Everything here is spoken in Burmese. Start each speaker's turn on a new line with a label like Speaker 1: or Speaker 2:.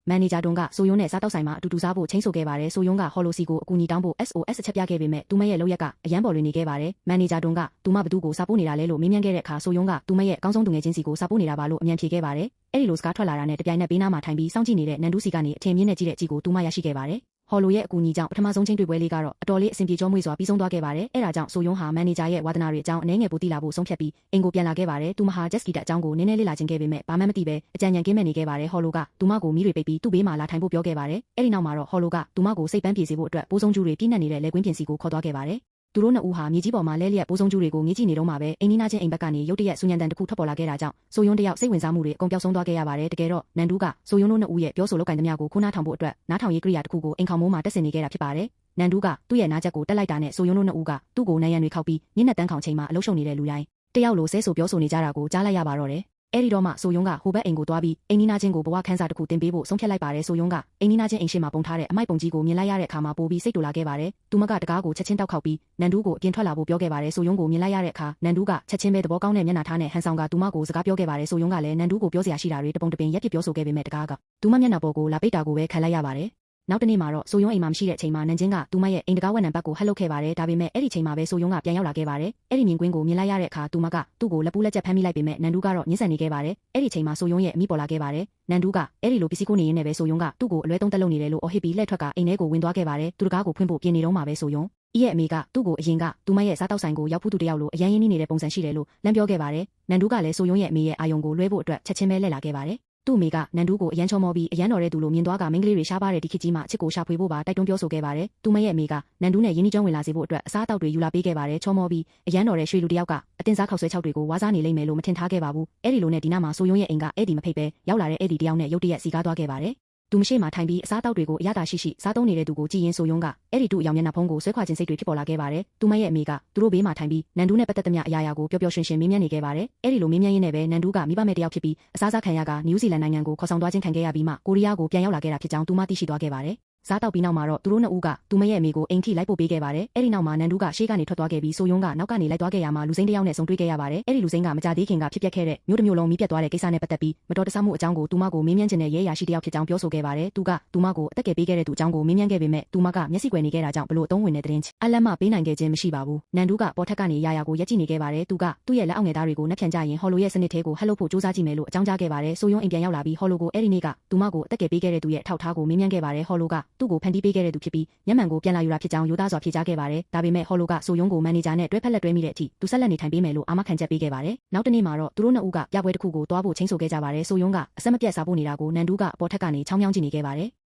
Speaker 1: မန်နေဂျာတွန်းကဆိုယုံနဲ့စားတောက်ဆိုင်မှာအတူတူစားဖို့ချင်းဆိုခဲ့ပါတယ်ဆိုယုံကဟော်လိုစီကိုအကူအညီတောင်းဖို့ SOS အချက်ပြခဲ့ပေမဲ့သူမရဲ့လောက်ရက်ကအရန်ပေါ်လွင်နေခဲ့ပါတယ်မန်နေဂျာတွန်းကသူမဘသူကိုစားပို့နေတာလဲလို့မေးမြန်းခဲ့တဲ့အခါဆိုယုံကသူမရဲ့ကောင်းဆုံးသူငယ်ချင်းစီကိုစားပို့နေတာပါလို့အမြန်ဖြေခဲ့ပါတယ်အဲ့ဒီလိုစကားထွက်လာတာနဲ့တပြိုင်နက်ဘေးနားမှာထိုင်ပြီးစောင့်ကြည့်နေတဲ့နန်ဒူးစီကနေအထင်မြင့်နဲ့ကြည့်တဲ့ကြည့်ကိုသူမရရှိခဲ့ပါတယ်ဟော်လိုရဲ့အကူအညီကြောင့်ပထမဆုံးချင်းတွေ့ပွဲလေးကတော့အတော်လေးအဆင်ပြေကြောမွေ့စွာပြီးဆုံးသွားခဲ့ပါတယ်အဲ့ဒါကြောင့်ဆိုယုံဟာမန်နေဂျာရဲ့ဝါသနာတွေအကြောင်းအနည်းငယ်ပိုသိလာဖို့ဆုံးဖြတ်ပြီးအင်ကိုပြန်လာခဲ့ပါတယ်သူမဟာဂျက်စကီတက်အကြောင်းကိုနည်းနည်းလေးလာချင်းခဲ့ပေမဲ့ဘာမှမသိပဲအကြံဉာဏ်ကင်းမဲ့နေခဲ့ပါတယ်ဟော်လိုကသူမကိုမီးတွေပိတ်ပြီးသူ့ဘေးမှာလာထိုင်ဖို့ပြောခဲ့ပါတယ်အဲ့ဒီနောက်မှာတော့ဟော်လိုကသူမကိုစိတ်ပန်းပြေစေဖို့အတွက်ပိုးဆုံးကျူးတွေပြည့်နှက်နေတဲ့လက်ကွင်းပြင်စီကိုခေါ်သွားခဲ့ပါတယ်သူတို့နှစ်ဦးဟာမြေကြီးပေါ်မှာလဲလျက်ပိုးဆုံးကျူးတွေကိုငေးကြည့်နေတော့မှပဲအိမ်နီးနားချင်းအိမ်ဘက်ကနေရုတ်တရက်ဆူညံတန်တစ်ခုထွက်ပေါ်လာခဲ့တာကြောင့်ဆိုယုံတယောက်စိတ်ဝင်စားမှုတွေအကုန်ပျောက်ဆုံးသွားခဲ့ရပါတယ်တကယ်တော့နန်ဒူးကဆိုယုံတို့နှစ်ဦးရဲ့ပြောဆိုလုပ်ကင်သမျှကိုခိုးနားထောင်ဖို့အတွက်နားထောင်ရေးကိရိယာတစ်ခုကိုအိမ်ခေါင်မိုးမှာတက်ဆင်နေခဲ့တာဖြစ်ပါတယ်နန်ဒူးကသူ့ရဲ့နားချက်ကိုတက်လိုက်တာနဲ့ဆိုယုံတို့နှစ်ဦးကသူ့ကိုနံရံတွေခောက်ပြီးညနေတန်းခေါင်ချိန်မှာအလုပ်ရှုပ်နေတဲ့လူတိုင်းတယောက်လိုဆဲဆိုပြောဆိုနေကြတာကိုကြားလိုက်ရပါတော့တယ်အဲ့ဒီတော့မှဆိုယုံကဟိုဘက်အိမ်ကိုသွားပြီးအိမ်နီးနားချင်းကိုဘဝခန်းစာတစ်ခုတင်ပေးဖို့ဆုံးဖြတ်လိုက်ပါတယ်ဆိုယုံကအိမ်နီးနားချင်းအိမ်ရှိမှာပုံထားတဲ့အမိုက်ပုံကြီးကိုမြင်လိုက်ရတဲ့အခါမှာပိုပြီးစိတ်တူလာခဲ့ပါတယ်သူမကတကားကိုချက်ချင်းတောက်ခောက်ပြီးနန်ဒူးကိုအပြင်ထွက်လာဖို့ပြောခဲ့ပါတယ်ဆိုယုံကိုမြင်လိုက်ရတဲ့အခါနန်ဒူးကချက်ချင်းပဲသဘောကောင်းတဲ့မျက်နှာထားနဲ့ဟန်ဆောင်ကသူမကိုစကားပြောခဲ့ပါတယ်ဆိုယုံကလည်းနန်ဒူးကိုပြောစရာရှိတာတွေတပုံတပင်ရက်ပြစ်ပြောဆိုခဲ့ပေမဲ့တကားကသူမမျက်နှာပေါ်ကိုလာပိတ်တာကိုပဲခံလိုက်ရပါတယ်နောက်တနေ့မှာတော့ဆိုယုံအိမ်မှာမရှိတဲ့အချိန်မှာနန်ချင်းကသူမရဲ့အိမ်တကားဝက်နံပါတ်ကိုဟက်လုပ်ခဲ့ပါတယ်ဒါပေမဲ့အဲ့ဒီချိန်မှာပဲဆိုယုံကပြန်ရောက်လာခဲ့ပါတယ်အဲ့ဒီမြင်ကွင်းကိုမြင်လိုက်ရတဲ့အခါသူမကသူ့ကိုလက်ပူးလက်ချက်ဖမ်းမိလိုက်ပေမဲ့နန်ဒူးကတော့ညှင်းဆန်နေခဲ့ပါတယ်အဲ့ဒီချိန်မှာဆိုယုံရဲ့အမိပေါ်လာခဲ့ပါတယ်နန်ဒူးကအဲ့ဒီလိုပစ္စည်းကိုနေရင်းနဲ့ပဲဆိုယုံကသူ့ကိုအလွဲသုံးတက်လုပ်နေတယ်လို့အော်ဟစ်ပြီးလှည့်ထွက်ကအိမ်ထဲကိုဝင်သွားခဲ့ပါတယ်သူတကားကိုဖွင့်ဖို့ပြင်နေတော့မှပဲဆိုယုံဤရဲ့အမေကသူ့ကိုအရင်ကသူမရဲ့စားတောက်ဆိုင်ကိုရောက်ဖူးသူတယောက်လိုအရန်ရင်းနှီးနေတဲ့ပုံစံရှိတယ်လို့လမ်းပြောခဲ့ပါတယ်နန်ဒူးကလည်းဆိုယုံရဲ့အမေရဲ့အာယုံကိုလွှဲဖို့အတွက်ချက်ချင်းပဲလှည့်လာခဲ့ပါတယ်သူ့အမေကနန်ဒူးကိုအရန်ချောမောပြီးအရန်တော်တဲ့သူလိုမြင်သွားကမိန်းကလေးတွေရှားပါတဲ့ဒီခေတ်ကြီးမှာအချစ်ကိုရှာဖွေဖို့ပါတိုက်တွန်းပြောဆိုခဲ့ပါတယ်သူမရဲ့အမေကနန်ဒူးနဲ့ရင်းနှီးကျွမ်းဝင်လာစေဖို့အတွက်အစားအသောက်တွေယူလာပေးခဲ့ပါတယ်ချောမောပြီးအရန်တော်တဲ့ရွှေလူတယောက်ကအတင်းစားခောက်ဆွဲချောက်တွေကိုဝါးစားနေလိမ့်မယ်လို့မထင်ထားခဲ့ပါဘူးအဲ့ဒီလိုနဲ့ဒီနားမှာဆိုယုံရဲ့အိမ်ကအဲ့ဒီမဖိတ်ပဲရောက်လာတဲ့အဲ့ဒီတယောက်နဲ့ရုတ်တရက်စီကားသွားခဲ့ပါတယ်သူမရှိမှထိုင်ပြီးအစားအသောက်တွေကိုအရသာရှိရှိစားသုံးနေတဲ့သူကိုကြည်ရင်ဆိုယုံကအဲ့ဒီတူအယောင်မျက်နှာဖုံးကိုဆွဲခွာခြင်းစိတ်တွေဖြစ်ပေါ်လာခဲ့ပါတယ်သူမရဲ့အမေကသူတို့ဘေးမှာထိုင်ပြီးနန်ဒူးနဲ့ပတ်သက်သမျှအရာရာကိုပျော်ပျော်ရွှင်ရွှင်မေးမြန်းနေခဲ့ပါတယ်အဲ့ဒီလိုမေးမြန်းရင်းနဲ့ပဲနန်ဒူးကမိဘမဲ့တယောက်ဖြစ်ပြီးအစားစားခံရကနယူးဇီလန်နိုင်ငံကိုခေါ်ဆောင်သွားခြင်းခံခဲ့ရပြီးမှကိုရီးယားကိုပြန်ရောက်လာခဲ့တာဖြစ်ကြောင်းသူမသိရှိသွားခဲ့ပါတယ်စားတောက်ပြီးနောက်မှာတော့သူတို့နှစ်ဦးကသူမရဲ့အမေကိုအိမ်ထိလိုက်ပို့ပေးခဲ့ပါတယ်အဲ့ဒီနောက်မှာနန်ဒူးကရှေ့ကနေထွက်သွားခဲ့ပြီးဆိုယုံကနောက်ကနေလိုက်သွားခဲ့ရမှာလူစိမ်းတယောက်နဲ့ဆုံတွေ့ခဲ့ရပါတယ်အဲ့ဒီလူစိမ်းကမကြသေးခင်ကဖြစ်ပျက်ခဲ့တဲ့မြို့တစ်မြို့လုံးမီးပြတ်သွားတဲ့ကိစ္စနဲ့ပတ်သက်ပြီးမတော်တဆမှုအကြောင်းကိုသူမကိုမေးမြန်းခြင်းနဲ့ရဲအရာရှိတယောက်ဖြစ်ကြောင်းပြောဆိုခဲ့ပါတယ်သူကသူမကိုအသက်ကယ်ပေးခဲ့တဲ့သူအကြောင်းကိုမေးမြန်းခဲ့ပေမဲ့သူမကမျက်စိကွယ်နေခဲ့တာကြောင့်ဘလို့အသုံးဝင်တဲ့တဲ့င်းအလတ်မပေးနိုင်ခဲ့ခြင်းမရှိပါဘူးနန်ဒူးကပေါ်ထက်ကနေရာရာကိုရက်ကြည့်နေခဲ့ပါတယ်သူကသူ့ရဲ့လက်အောက်ငယ်သားတွေကိုနှက်ဖြန်ကြရင်ဟော်လိုရဲ့စနစ်သေးကိုဟက်လုပ်ဖို့စူးစမ်းကြည့်မယ်လို့အကြောင်းကြားခဲ့ပါတယ်ဆိုယုံအိမ်ပြန်ရောက်လာပြီးဟော်လိုကိုအဲ့ဒီနေ့ကသူမကိုအသက်ကယ်ပေးခဲ့တဲ့သူရဲ့ထောက်ထားကိုမေးမြန်းခဲ့ပါတယ်ဟော်လိုကသူ့ကိုဖန်တီးပေးခဲ့တဲ့သူဖြစ်ပြီးမျက်မှန်ကိုပြန်လာယူတာဖြစ်ကြောင်းရိုးသားစွာဖြေကြားခဲ့ပါတယ်ဒါပေမဲ့ဟော်လိုကဆိုယုံကိုမန်နေဂျာနဲ့တွဲဖက်လက်တွဲမိတဲ့အထိသူဆက်လက်နေထိုင်ပေးမယ်လို့အာမခံချက်ပေးခဲ့ပါတယ်နောက်တနေ့မှာတော့သူတို့နှစ်ဦးကပြပွဲတစ်ခုကိုတွားဖို့ချင်းဆိုခဲ့ကြပါတယ်ဆိုယုံကအဆက်မပြတ်စားဖို့နေတာကိုနန်ဒူးကအပေါ်ထက်ကနေချောင်းချောင်းကြည့်နေခဲ့ပါတယ်